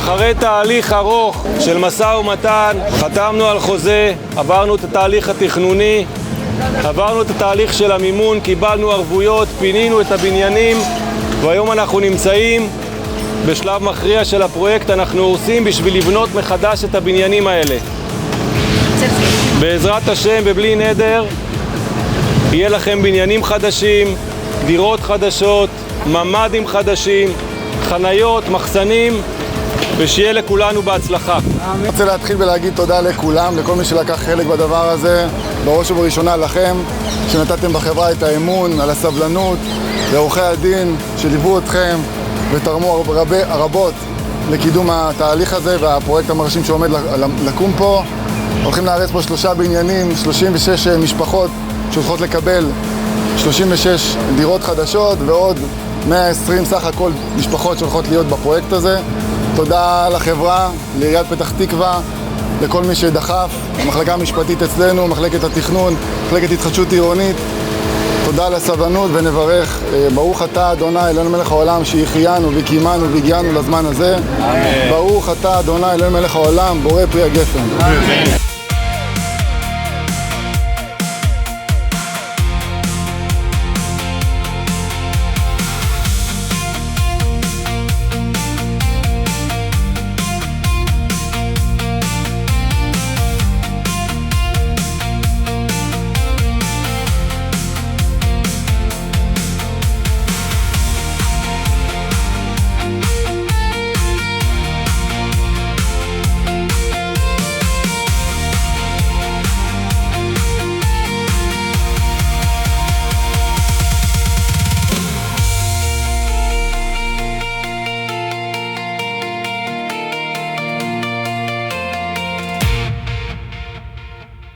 אחרי תהליך ארוך של משא ומתן, חתמנו על חוזה, עברנו את התהליך התכנוני, עברנו את התהליך של המימון, קיבלנו ערבויות, פינינו את הבניינים, והיום אנחנו נמצאים בשלב מכריע של הפרויקט. אנחנו עושים בשביל לבנות מחדש את הבניינים האלה. בעזרת השם, בבלי נדר, יהיה לכם בניינים חדשים, דירות חדשות, ממ"דים חדשים, חניות, מחסנים, ושיהיה לכולנו בהצלחה. אני רוצה להתחיל ולהגיד תודה לכולם, לכל מי שלקח חלק בדבר הזה, בראש ובראשונה לכם, שנתתם בחברה את האמון, על הסבלנות, לעורכי הדין שליוו אתכם ותרמו רבות לקידום התהליך הזה והפרויקט המרשים שעומד לקום פה. הולכים להרס פה 3 בניינים, 36 משפחות שהולכות לקבל 36 דירות חדשות ועוד 120 סך הכל משפחות שהולכות להיות בפרויקט הזה. תודה לחברה, לעיריית פתח תקווה, לכל מי שדחף, המחלקה המשפטית אצלנו, מחלקת התכנון, מחלקת התחדשות עירונית. תודה על הסבלנות ונברך, ברוך אתה אדוני אלוהינו מלך העולם שהחיינו וקיימנו והגיענו לזמן הזה. ברוך אתה אדוני אלוהינו מלך העולם בורא פרי הגפן.